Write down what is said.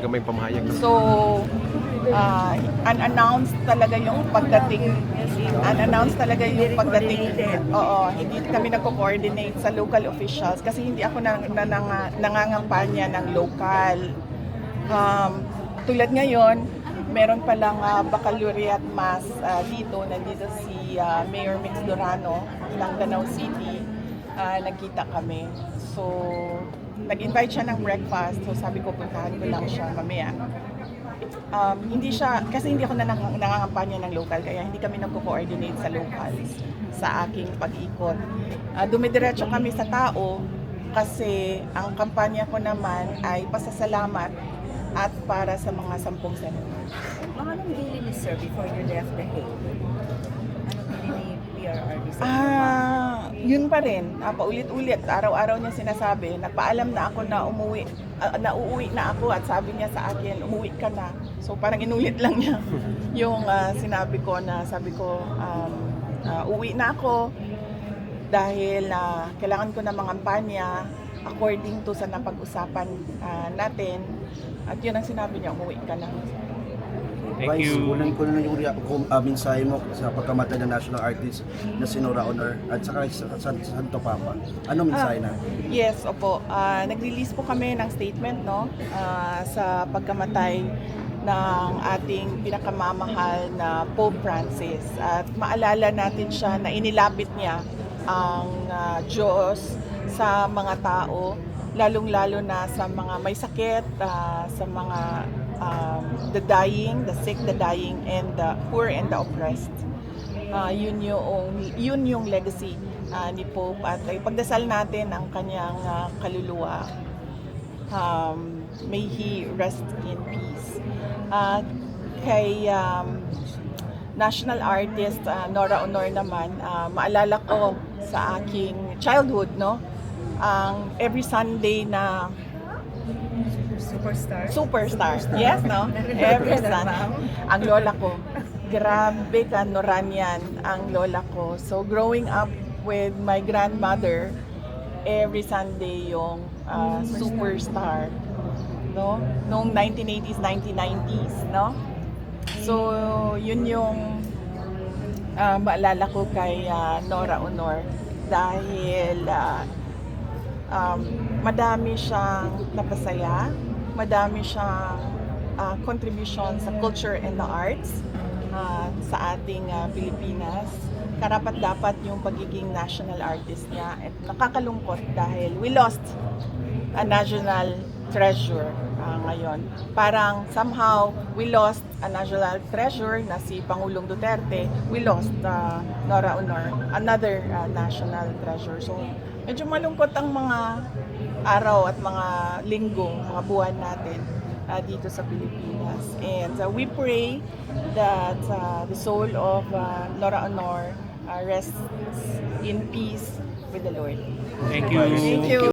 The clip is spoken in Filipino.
talaga may pamahayag. So, unannounced talaga yung pagdating. Unannounced talaga yung pagdating. Oo, hindi kami nagko-coordinate sa local officials kasi hindi ako nangangampanya ng local. Tulad ngayon, meron palang baccalaureate mass dito. Nandito si Mayor Mix Durano ng Danau City. Nagkita kami. So, nag-invite siya ng breakfast. So, sabi ko, puntahan ko lang siya mamaya. Hindi siya, kasi hindi ako nangangampanya ng local, kaya hindi kami nagko-coordinate sa locals sa aking pag-ikot. Dumidiretso kami sa tao kasi ang kampanya ko naman ay pasasalamat at para sa mga 10 senators. Anong bili ni Sir before you left The Hague? Anong bili ni PRRD? Yun pa rin, paulit-ulit, araw-araw niya sinasabi, nagpaalam na ako na uuwi na ako at sabi niya sa akin, umuwi ka na. So parang inulit lang niya yung sinabi ko na uuwi na ako dahil kailangan ko na mangampanya according to sa napag-usapan natin. At yun ang sinabi niya, umuwi ka na. Thank you. Kunan ko na yung mensahe mo sa pagkamatay ng national artist na si Nora Honor at saka sa Santo Papa. Ano mensahe na? Yes, opo. Nag-release po kami ng statement sa pagkamatay ng ating pinakamamahal na Pope Francis. At maalala natin siya na inilapit niya ang Diyos sa mga tao, lalong-lalo na sa mga may sakit, sa mga the dying, the sick, the dying, and the poor and the oppressed. Yun yung legacy ni Pope at ipagdasal natin ang kanyang kaluluwa. May he rest in peace. Kay national artist Nora Honor naman, maalala ko sa aking childhood, no? Ang every Sunday na Superstar. Yes, no? Every Sunday. Ang lola ko, grabe ka Noranian ang lola ko. So growing up with my grandmother, every Sunday yung Superstar, no? Noong 1980s, 1990s, no? So yun yung maalala ko kay Nora Honor dahil madami siyang napasaya, madami siyang contribution sa culture and the arts sa ating Pilipinas. Karapat-dapat yung pagiging national artist niya at nakakalungkot dahil we lost a national treasure ngayon. Parang somehow we lost a national treasure na si Pangulong Duterte, we lost Nora Honor, another national treasure. So medyo malungkot ang mga araw at mga linggo, mga buwan natin dito sa Pilipinas. And we pray that the soul of Nora Honor rests in peace with the Lord. Thank you. Thank you.